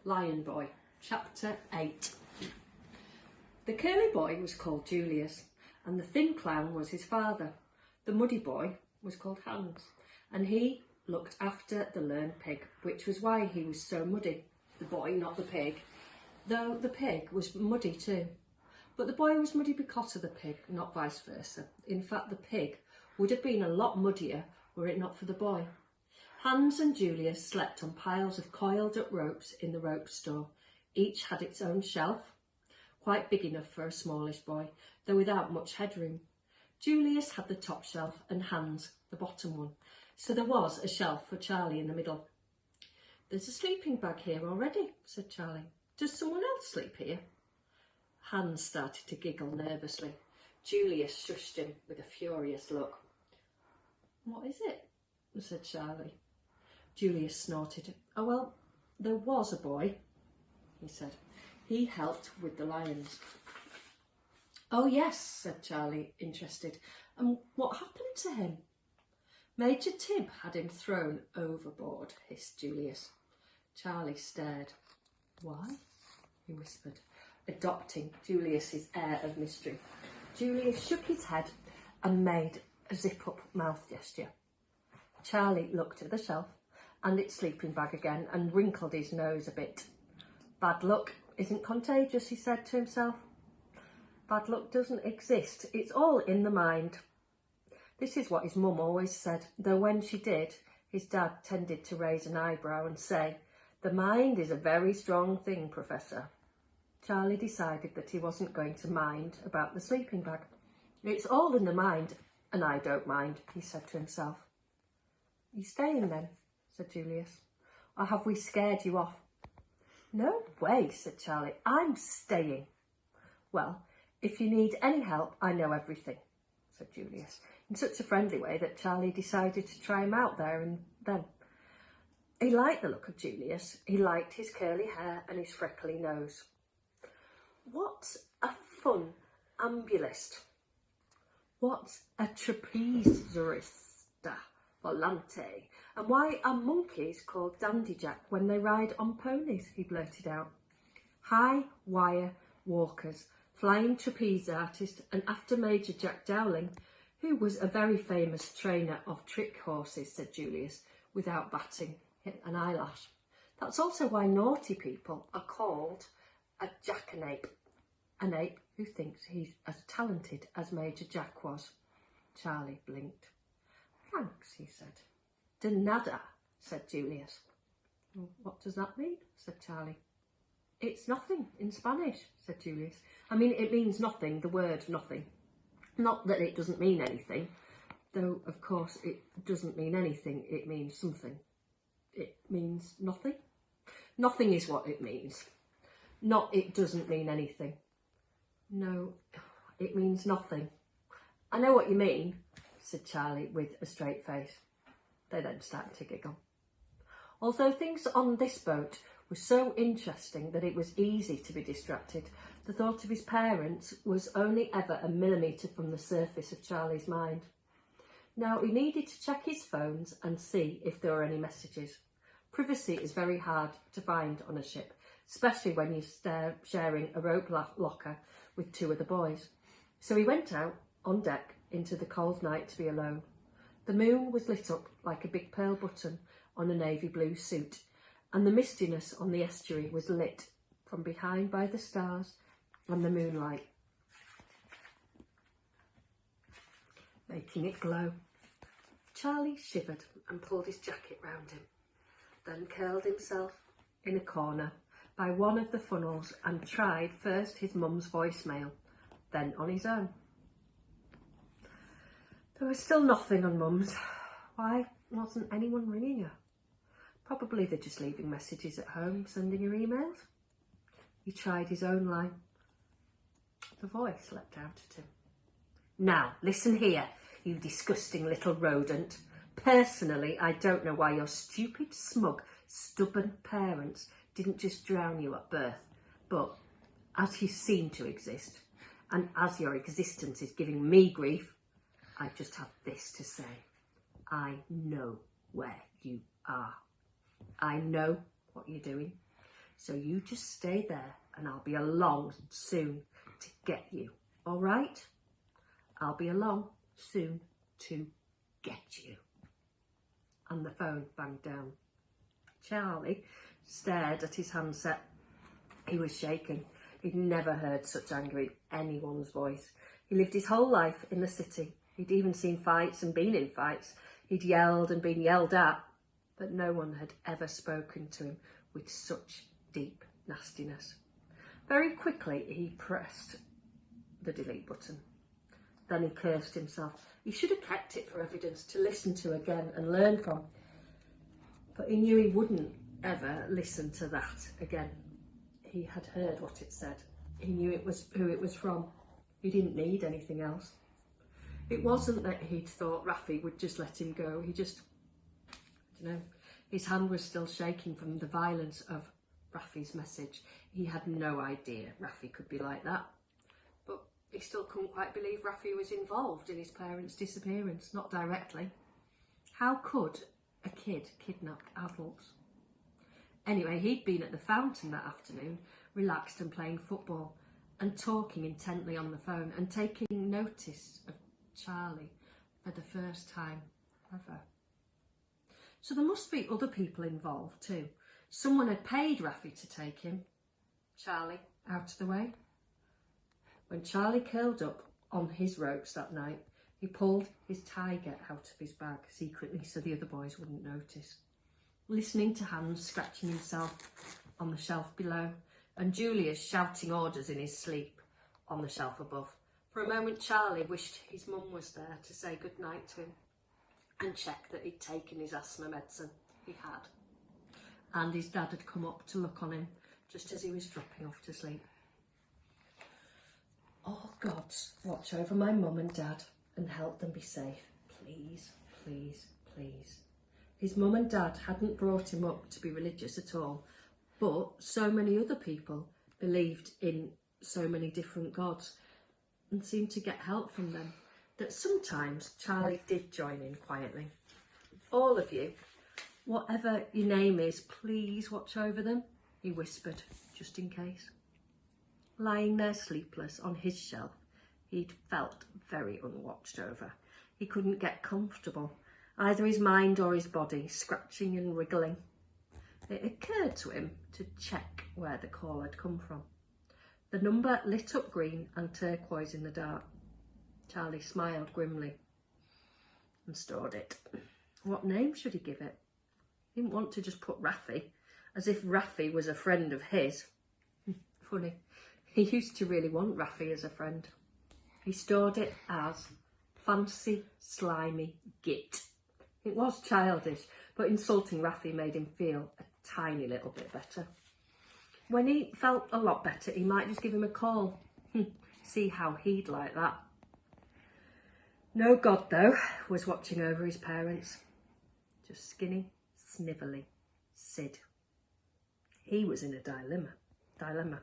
Lion Boy, Chapter 8. The curly boy was called Julius, and the thin clown was his father. The muddy boy was called Hans, and he looked after the learned pig, which was why he was so muddy. The boy, not the pig, though the pig was muddy too. But the boy was muddy because of the pig, not vice versa. In fact, the pig would have been a lot muddier were it not for the boy. Hans and Julius slept on piles of coiled up ropes in the rope store. Each had its own shelf, quite big enough for a smallish boy, though without much headroom. Julius had the top shelf and Hans the bottom one, so there was a shelf for Charlie in the middle. "There's a sleeping bag here already," said Charlie. "Does someone else sleep here?" Hans started to giggle nervously. Julius shushed him with a furious look. "What is it?" said Charlie. Julius snorted. "Oh, well, there was a boy," he said. "He helped with the lions." "Oh, yes," said Charlie, interested. "And what happened to him?" "Major Tib had him thrown overboard," hissed Julius. Charlie stared. "Why?" he whispered, adopting Julius's air of mystery. Julius shook his head and made a zip-up mouth gesture. Charlie looked at the shelf and its sleeping bag again and wrinkled his nose a bit. "Bad luck isn't contagious," he said to himself. "Bad luck doesn't exist. It's all in the mind." This is what his mum always said, though when she did, his dad tended to raise an eyebrow and say, "The mind is a very strong thing, Professor." Charlie decided that he wasn't going to mind about the sleeping bag. "It's all in the mind, and I don't mind," he said to himself. "You staying then?" said Julius. "Or have we scared you off?" "No way," said Charlie. "I'm staying." "Well, if you need any help, I know everything," said Julius, in such a friendly way that Charlie decided to try him out there and then. He liked the look of Julius. He liked his curly hair and his freckly nose. "What's a fun ambulist?" "What's a trapezista volante? And why are monkeys called dandyjack when they ride on ponies?" he blurted out. "High wire walkers, flying trapeze artist, and after Major Jack Dowling, who was a very famous trainer of trick horses," said Julius, without batting an eyelash. "That's also why naughty people are called a jackanape, an ape who thinks he's as talented as Major Jack was." Charlie blinked. "Thanks," he said. "De nada," said Julius. "What does that mean?" said Charlie. "It's nothing in Spanish," said Julius. "I mean, it means nothing, the word nothing. Not that it doesn't mean anything, though, of course, it doesn't mean anything, it means something. It means nothing? Nothing is what it means. Not it doesn't mean anything. No, it means nothing." "I know what you mean," said Charlie with a straight face. They then started to giggle. Although things on this boat were so interesting that it was easy to be distracted, the thought of his parents was only ever a millimetre from the surface of Charlie's mind. Now he needed to check his phones and see if there were any messages. Privacy is very hard to find on a ship, especially when you're sharing a rope locker with two other boys. So he went out on deck into the cold night to be alone. The moon was lit up like a big pearl button on a navy blue suit, and the mistiness on the estuary was lit from behind by the stars and the moonlight, making it glow. Charlie shivered and pulled his jacket round him, then curled himself in a corner by one of the funnels and tried first his mum's voicemail, then on his own. There was still nothing on Mum's. Why wasn't anyone ringing her? Probably they're just leaving messages at home, sending her emails. He tried his own line. The voice leapt out at him. "Now, listen here, you disgusting little rodent. Personally, I don't know why your stupid, smug, stubborn parents didn't just drown you at birth. But as you seem to exist, and as your existence is giving me grief, I just have this to say. I know where you are. I know what you're doing. So you just stay there and I'll be along soon to get you, all right? I'll be along soon to get you. And the phone banged down. Charlie stared at his handset. He was shaking. He'd never heard such anger in anyone's voice. He lived his whole life in the city. He'd even seen fights and been in fights. He'd yelled and been yelled at, but no one had ever spoken to him with such deep nastiness. Very quickly he pressed the delete button. Then he cursed himself. He should have kept it for evidence to listen to again and learn from. But he knew he wouldn't ever listen to that again. He had heard what it said. He knew it was who it was from. He didn't need anything else. It wasn't that he'd thought Rafi would just let him go. He just, I don't know, his hand was still shaking from the violence of Rafi's message. He had no idea Rafi could be like that. But he still couldn't quite believe Rafi was involved in his parents' disappearance, not directly. How could a kid kidnap adults? Anyway, he'd been at the fountain that afternoon, relaxed and playing football and talking intently on the phone and taking notice of Charlie for the first time ever. So there must be other people involved too. Someone had paid Rafi to take him, Charlie, out of the way. When Charlie curled up on his ropes that night, he pulled his tiger out of his bag secretly so the other boys wouldn't notice. Listening to Hans scratching himself on the shelf below and Julius shouting orders in his sleep on the shelf above. For a moment Charlie wished his mum was there to say goodnight to him and check that he'd taken his asthma medicine. He had. And his dad had come up to look on him just as he was dropping off to sleep. Oh, gods, watch over my mum and dad and help them be safe. Please, please, please. His mum and dad hadn't brought him up to be religious at all, but so many other people believed in so many different gods and seemed to get help from them that sometimes Charlie did join in quietly. All of you, whatever your name is, please watch over them, he whispered, just in case. Lying there sleepless on his shelf, he'd felt very unwatched over. He couldn't get comfortable, either his mind or his body, scratching and wriggling. It occurred to him to check where the call had come from. The number lit up green and turquoise in the dark. Charlie smiled grimly and stored it. What name should he give it? He didn't want to just put Rafi, as if Rafi was a friend of his. Funny, he used to really want Rafi as a friend. He stored it as Fancy Slimy Git. It was childish, but insulting Rafi made him feel a tiny little bit better. When he felt a lot better, he might just give him a call. See how he'd like that. No God, though, was watching over his parents. Just skinny, snivelly Sid. He was in a dilemma.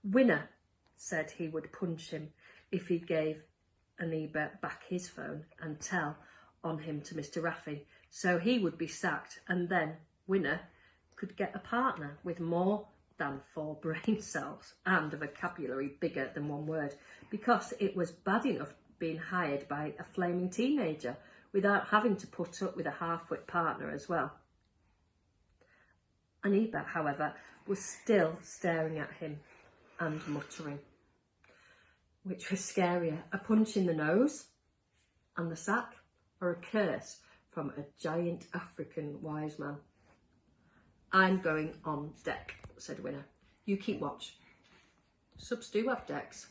Winner said he would punch him if he gave Aniba back his phone and tell on him to Mr. Rafi, so he would be sacked, and then Winner could get a partner with more than 4 brain cells and a vocabulary bigger than 1 word, because it was bad enough being hired by a flaming teenager without having to put up with a half-wit partner as well. Aniba, however, was still staring at him and muttering. Which was scarier, a punch in the nose and the sack, or a curse from a giant African wise man? I'm going on deck, said Winner. You keep watch. Subs do have decks,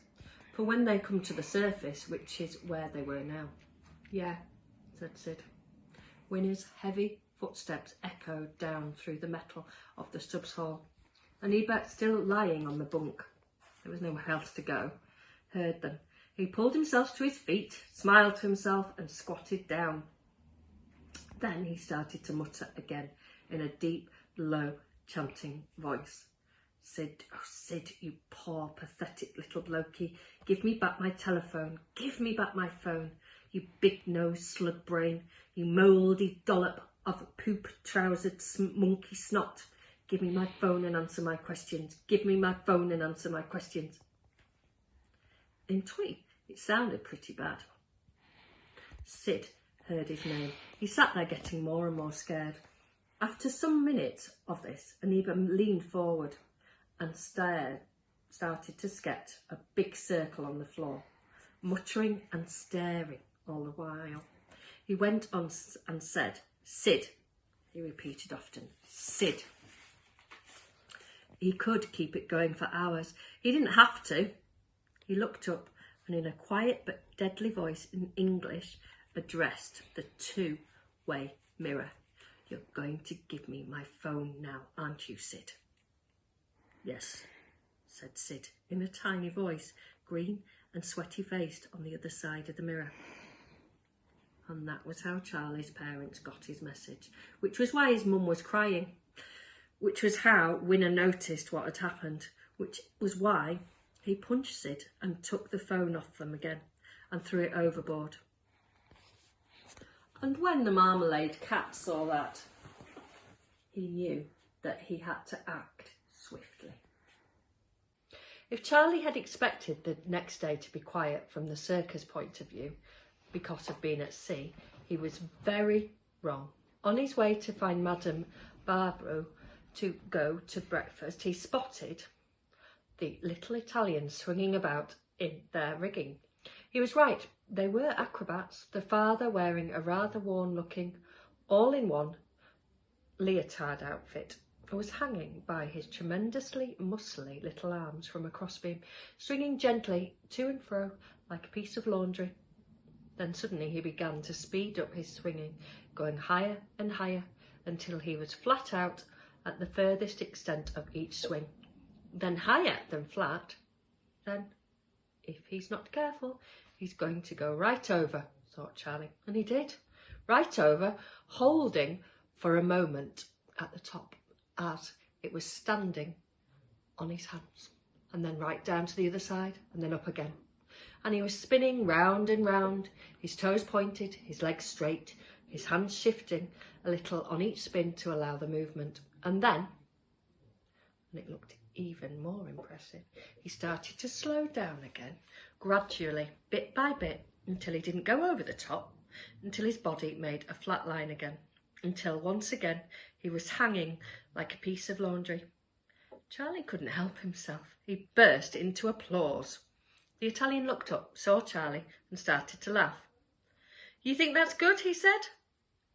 for when they come to the surface, which is where they were now. Yeah, said Sid. Winner's heavy footsteps echoed down through the metal of the subs hall. Aniba, still lying on the bunk, there was nowhere else to go, heard them. He pulled himself to his feet, smiled to himself and squatted down. Then he started to mutter again in a deep, low, chanting voice. Sid, oh Sid, you poor, pathetic little blokey. Give me back my telephone. Give me back my phone. You big-nosed slug brain. You mouldy dollop of poop-trousered monkey snot. Give me my phone and answer my questions. Give me my phone and answer my questions. In Twee, it sounded pretty bad. Sid heard his name. He sat there getting more and more scared. After some minutes of this, Aniba leaned forward and started to sketch a big circle on the floor, muttering and staring all the while. He went on and said, "Sid," he repeated often, "Sid." He could keep it going for hours. He didn't have to. He looked up and in a quiet but deadly voice in English addressed the two-way mirror. "You're going to give me my phone now, aren't you, Sid?" "Yes," said Sid in a tiny voice, green and sweaty-faced on the other side of the mirror. And that was how Charlie's parents got his message, which was why his mum was crying, which was how Winner noticed what had happened, which was why he punched Sid and took the phone off them again and threw it overboard. And when the Marmalade Cat saw that, he knew that he had to act swiftly. If Charlie had expected the next day to be quiet from the circus point of view, because of being at sea, he was very wrong. On his way to find Madame Barbaro to go to breakfast, he spotted the little Italians swinging about in their rigging. He was right, they were acrobats, the father wearing a rather worn-looking, all-in-one leotard outfit, was hanging by his tremendously muscly little arms from a crossbeam, swinging gently to and fro like a piece of laundry. Then suddenly he began to speed up his swinging, going higher and higher until he was flat out at the furthest extent of each swing. Then higher than flat. Then, if he's not careful, he's going to go right over, thought Charlie. And he did. Right over, holding for a moment at the top as it was standing on his hands. And then right down to the other side and then up again. And he was spinning round and round, his toes pointed, his legs straight, his hands shifting a little on each spin to allow the movement. And then, and it looked even more impressive, he started to slow down again, gradually, bit by bit, until he didn't go over the top, until his body made a flat line again, until once again he was hanging like a piece of laundry. Charlie couldn't help himself. He burst into applause. The Italian looked up, saw Charlie, and started to laugh. "You think that's good?" he said.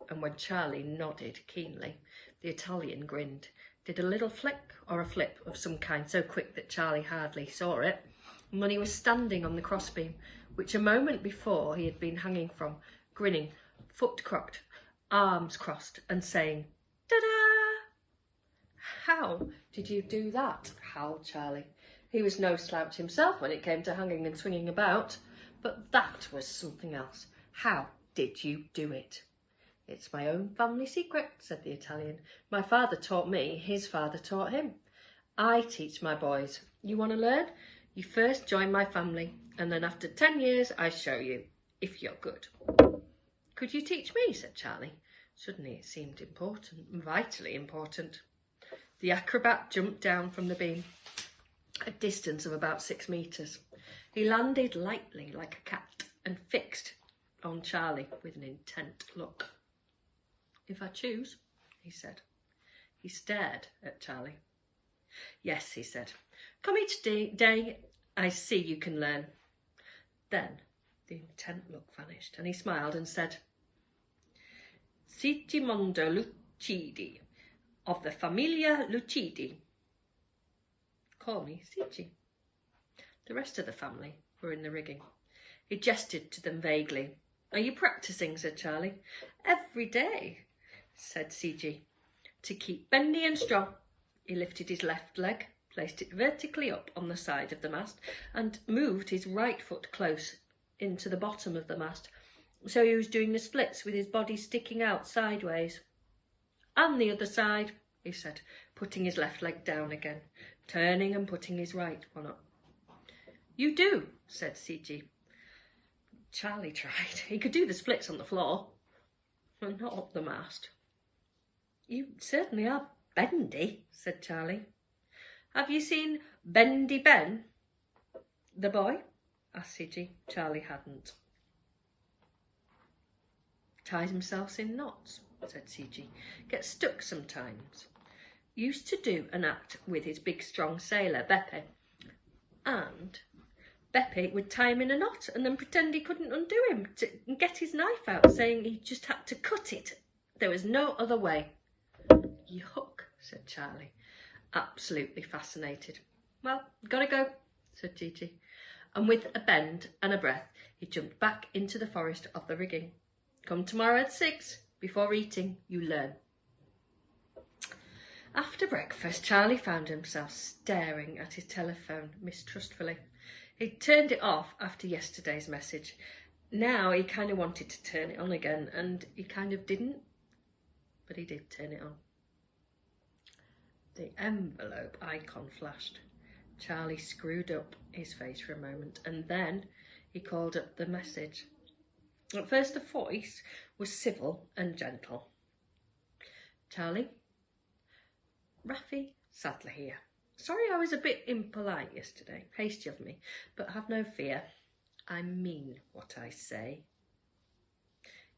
And when Charlie nodded keenly, the Italian grinned, did a little flick or a flip of some kind so quick that Charlie hardly saw it, and when he was standing on the crossbeam, which a moment before he had been hanging from, grinning, foot cocked, arms crossed, and saying, "Ta-da!" "How did you do that?" howled Charlie. He was no slouch himself when it came to hanging and swinging about, but that was something else. "How did you do it?" "It's my own family secret," said the Italian. "My father taught me, his father taught him. I teach my boys. You want to learn? You first join my family, and then after 10 years I show you, if you're good." "Could you teach me?" said Charlie. Suddenly it seemed important, vitally important. The acrobat jumped down from the beam, a distance of about 6 metres. He landed lightly like a cat and fixed on Charlie with an intent look. "If I choose," he said. He stared at Charlie. "Yes," he said. "Come each day. I see you can learn." Then the intent look vanished and he smiled and said, "Sigimondo Lucidi, of the Familia Lucidi. Call me Sigi." The rest of the family were in the rigging. He gestured to them vaguely. "Are you practising?" said Charlie. "Every day," said Sigi. "To keep bendy and strong." He lifted his left leg, placed it vertically up on the side of the mast, and moved his right foot close into the bottom of the mast, so he was doing the splits with his body sticking out sideways. "And the other side," he said, putting his left leg down again, turning and putting his right one up. "You do," said Sigi. Charlie tried. He could do the splits on the floor, but not up the mast. "You certainly are Bendy, said Charlie. Have you seen Bendy Ben, the boy? Asked Zizou. Charlie hadn't. Ties himself in knots, said Zizou. Gets stuck sometimes. Used to do an act with his big strong sailor, Beppe. And Beppe would tie him in a knot and then pretend he couldn't undo him and get his knife out, saying he just had to cut it. There was no other way. Yuck, said Charlie, absolutely fascinated. Well, gotta go, said Zizou. And with a bend and a breath, he jumped back into the forest of the rigging. Come tomorrow at 6. Before eating, you learn. After breakfast, Charlie found himself staring at his telephone mistrustfully. He'd turned it off after yesterday's message. Now he kind of wanted to turn it on again, and he kind of didn't, but he did turn it on. The envelope icon flashed. Charlie screwed up his face for a moment, and then he called up the message. At first the voice was civil and gentle. Charlie? Raffi Sadler here. Sorry I was a bit impolite yesterday, hasty of me, but have no fear. I mean what I say.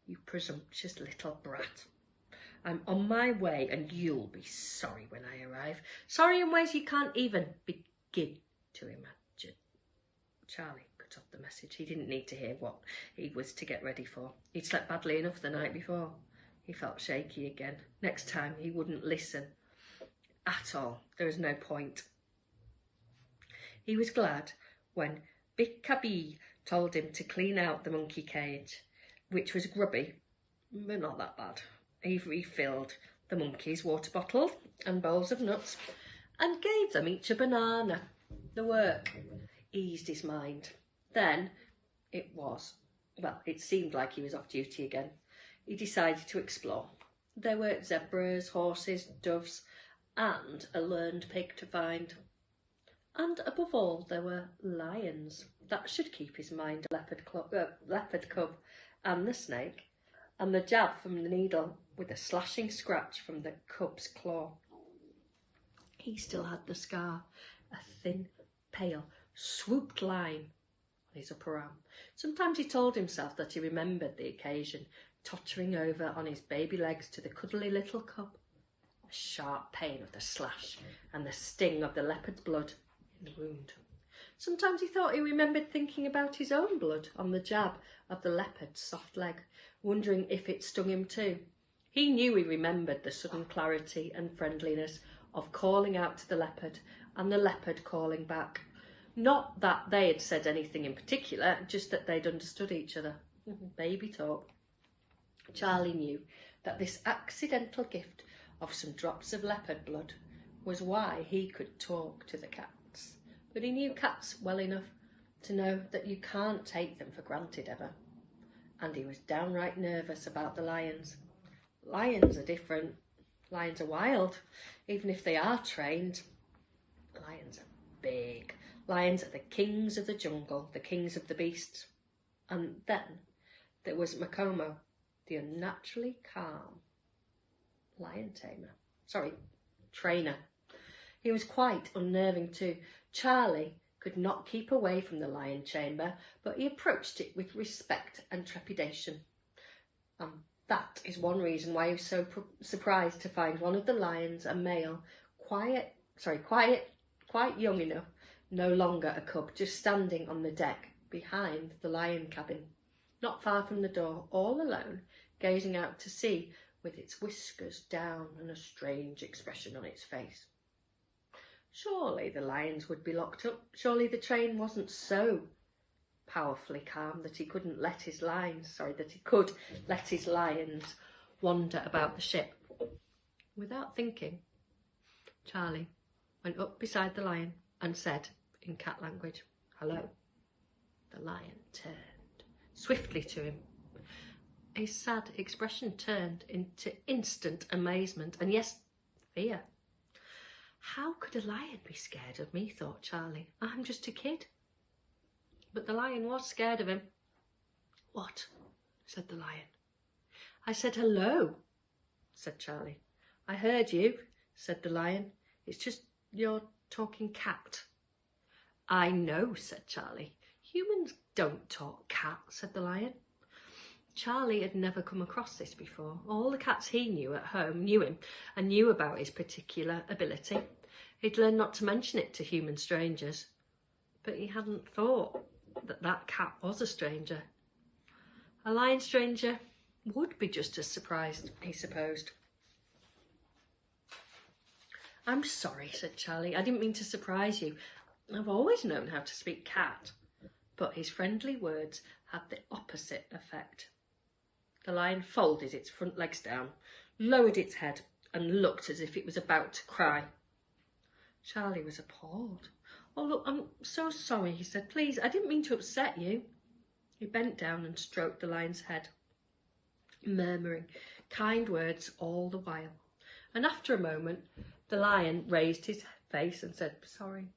You presumptuous little brat. I'm on my way and you'll be sorry when I arrive. Sorry in ways you can't even begin to imagine. Charlie cut off the message. He didn't need to hear what he was to get ready for. He'd slept badly enough the night before. He felt shaky again. Next time he wouldn't listen. At all. There was no point. He was glad when Big Cabby told him to clean out the monkey cage, which was grubby, but not that bad. He refilled the monkeys' water bottles and bowls of nuts and gave them each a banana. The work eased his mind. Then it seemed like he was off duty again. He decided to explore. There were zebras, horses, doves, and a learned pig to find. And above all, there were lions. That should keep his mind a leopard cub, and the snake, and the jab from the needle with a slashing scratch from the cub's claw. He still had the scar, a thin, pale, swooped line on his upper arm. Sometimes he told himself that he remembered the occasion, tottering over on his baby legs to the cuddly little cub. The sharp pain of the slash and the sting of the leopard's blood in the wound. Sometimes he thought he remembered thinking about his own blood on the jab of the leopard's soft leg, wondering if it stung him too. He knew he remembered the sudden clarity and friendliness of calling out to the leopard and the leopard calling back. Not that they had said anything in particular, just that they'd understood each other. Baby talk. Charlie knew that this accidental gift of some drops of leopard blood was why he could talk to the cats. But he knew cats well enough to know that you can't take them for granted ever. And he was downright nervous about the lions. Lions are different. Lions are wild, even if they are trained. Lions are big. Lions are the kings of the jungle, the kings of the beasts. And then there was Makomo, the unnaturally calm trainer. He was quite unnerving too. Charlie could not keep away from the lion chamber, but he approached it with respect and trepidation. That is one reason why he was so surprised to find one of the lions, a male, quite young enough, no longer a cub, just standing on the deck behind the lion cabin, not far from the door, all alone, gazing out to sea with its whiskers down and a strange expression on its face. Surely the lions would be locked up. Surely the train wasn't so powerfully calm that he could let his lions wander about the ship. Without thinking, Charlie went up beside the lion and said in cat language, "Hello." The lion turned swiftly to him. A sad expression turned into instant amazement and, yes, fear. How could a lion be scared of me, thought Charlie. I'm just a kid. But the lion was scared of him. What? Said the lion. I said hello, said Charlie. I heard you, said the lion. "It's just your talking cat." "I know," said Charlie. "Humans don't talk cat," said the lion. Charlie had never come across this before. All the cats he knew at home knew him and knew about his particular ability. He'd learned not to mention it to human strangers, but he hadn't thought that that cat was a stranger. A lion stranger would be just as surprised, he supposed. "I'm sorry," said Charlie. "I didn't mean to surprise you. I've always known how to speak cat." But his friendly words had the opposite effect. The lion folded its front legs down, lowered its head, and looked as if it was about to cry. Charlie was appalled. "Oh, look, I'm so sorry," he said. "Please, I didn't mean to upset you." He bent down and stroked the lion's head, murmuring kind words all the while. And after a moment, the lion raised his face and said, "Sorry,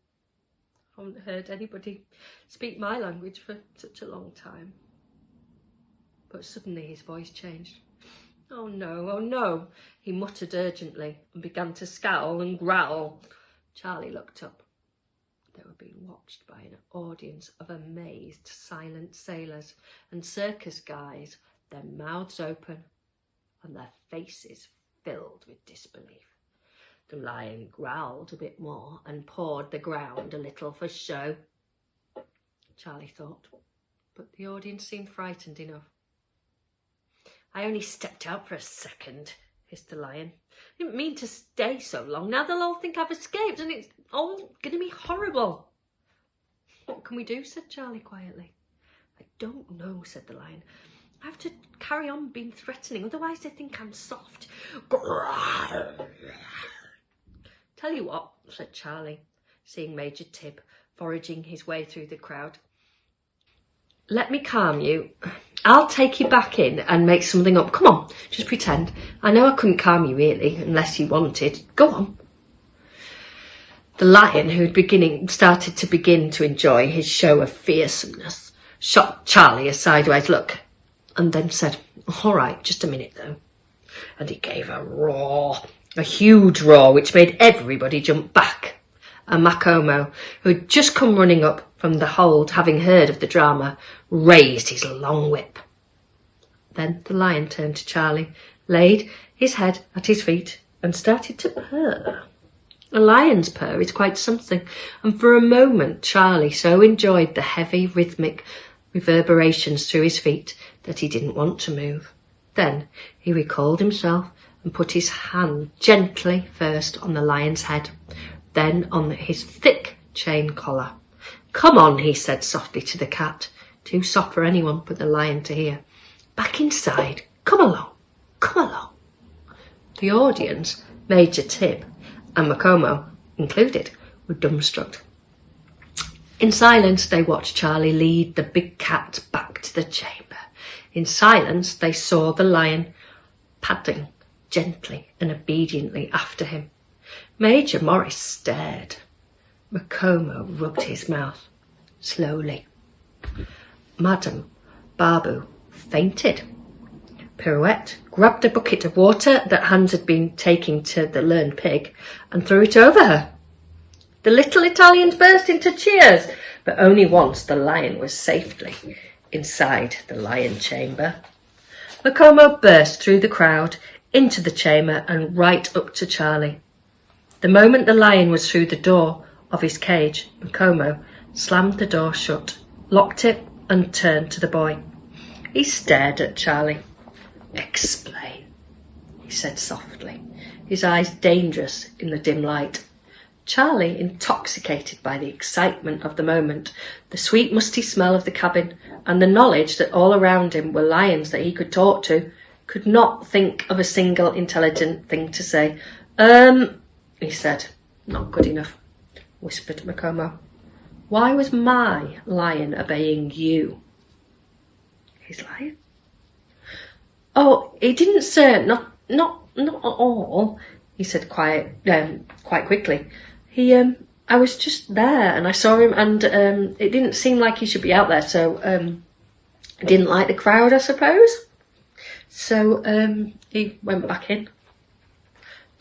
I haven't heard anybody speak my language for such a long time." But suddenly his voice changed. "Oh no, oh no," he muttered urgently and began to scowl and growl. Charlie looked up. They were being watched by an audience of amazed, silent sailors and circus guys, their mouths open and their faces filled with disbelief. The lion growled a bit more and pawed the ground a little for show. Charlie thought, but the audience seemed frightened enough. "I only stepped out for a second," hissed the lion. "I didn't mean to stay so long. Now they'll all think I've escaped and it's all going to be horrible." "What can we do?" said Charlie quietly. "I don't know," said the lion. "I have to carry on being threatening, otherwise they think I'm soft." "Tell you what," said Charlie, seeing Major Tib foraging his way through the crowd. "Let me calm you. I'll take you back in and make something up. Come on, just pretend. I know I couldn't calm you really, unless you wanted. Go on." The lion, who had started to enjoy his show of fearsomeness, shot Charlie a sideways look and then said, "All right, just a minute though." And he gave a roar, a huge roar, which made everybody jump back. And Macomo, who had just come running up from the hold, having heard of the drama, raised his long whip. Then the lion turned to Charlie, laid his head at his feet and started to purr. A lion's purr is quite something, and for a moment Charlie so enjoyed the heavy rhythmic reverberations through his feet that he didn't want to move. Then he recalled himself and put his hand gently first on the lion's head, then on his thick chain collar. "Come on," he said softly to the cat, too soft for anyone but the lion to hear. "Back inside. Come along. Come along." The audience, Major Tib and Macomo included, were dumbstruck. In silence, they watched Charlie lead the big cat back to the chamber. In silence, they saw the lion padding gently and obediently after him. Major Morris stared. Macomo rubbed his mouth slowly. Madame Babu fainted. Pirouette grabbed a bucket of water that Hans had been taking to the learned pig and threw it over her. The little Italians burst into cheers, but only once the lion was safely inside the lion chamber. Macomo burst through the crowd into the chamber and right up to Charlie. The moment the lion was through the door of his cage, Macomo slammed the door shut, locked it and turned to the boy. He stared at Charlie. "Explain," he said softly, his eyes dangerous in the dim light. Charlie, intoxicated by the excitement of the moment, the sweet musty smell of the cabin, and the knowledge that all around him were lions that he could talk to, could not think of a single intelligent thing to say. He said. "Not good enough," whispered Macomo. "Why was my lion obeying you?" "His lion?" "Oh, he didn't, sir. Not at all," he said quite quickly. I was just there and I saw him and it didn't seem like he should be out there, so I didn't like the crowd, I suppose. So he went back in."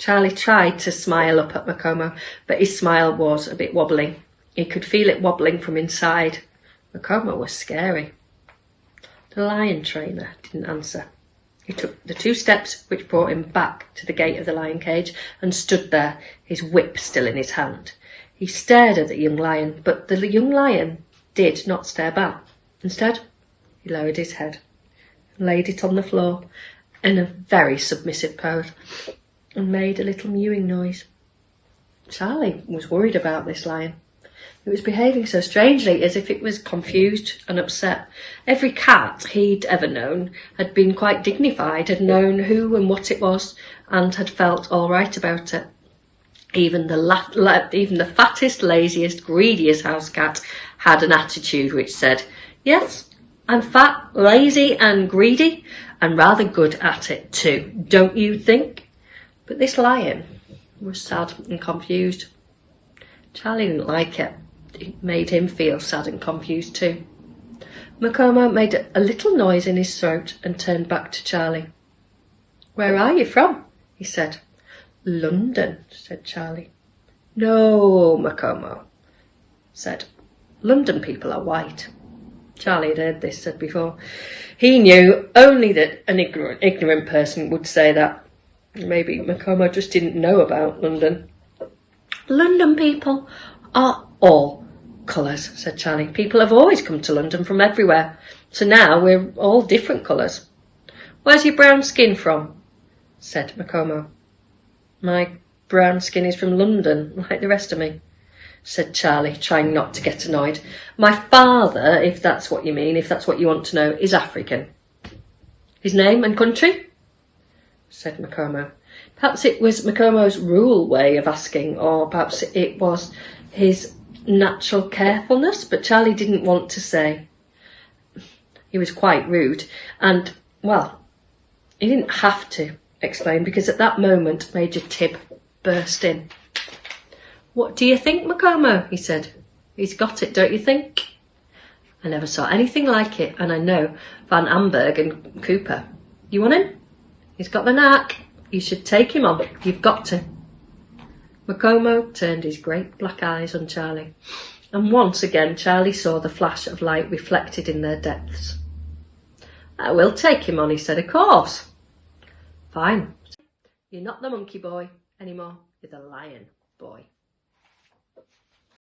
Charlie tried to smile up at Makomo, but his smile was a bit wobbly. He could feel it wobbling from inside. Makomo was scary. The lion trainer didn't answer. He took the 2 steps which brought him back to the gate of the lion cage and stood there, his whip still in his hand. He stared at the young lion, but the young lion did not stare back. Instead, he lowered his head and laid it on the floor in a very submissive pose and made a little mewing noise. Charlie was worried about this lion. It was behaving so strangely, as if it was confused and upset. Every cat he'd ever known had been quite dignified, had known who and what it was, and had felt all right about it. Even the fattest, laziest, greediest house cat had an attitude which said, "Yes, I'm fat, lazy and greedy, and rather good at it too, don't you think?" But this lion was sad and confused. Charlie didn't like it. It made him feel sad and confused too. Makomo made a little noise in his throat and turned back to Charlie. "Where are you from?" he said. "London," said Charlie. "No, Makomo," said. "London people are white." Charlie had heard this said before. He knew only that an ignorant person would say that. Maybe Makomo just didn't know about London. "London people are all colours," said Charlie. "People have always come to London from everywhere, so now we're all different colours." "Where's your brown skin from?" said Makomo. "My brown skin is from London, like the rest of me," said Charlie, trying not to get annoyed. "My father, if that's what you mean, if that's what you want to know, is African." "His name and country?" said Makomo. Perhaps it was Makomo's rural way of asking, or perhaps it was his natural carefulness, but Charlie didn't want to say. He was quite rude, and, well, he didn't have to explain, because at that moment Major Tibb burst in. "What do you think, Makomo?" he said. "He's got it, don't you think? I never saw anything like it, and I know Van Amberg and Cooper. You want him? He's got the knack. You should take him on. You've got to." Makomo turned his great black eyes on Charlie, and once again Charlie saw the flash of light reflected in their depths. "I will take him on," he said, "of course." "Fine. You're not the monkey boy anymore, you're the lion boy."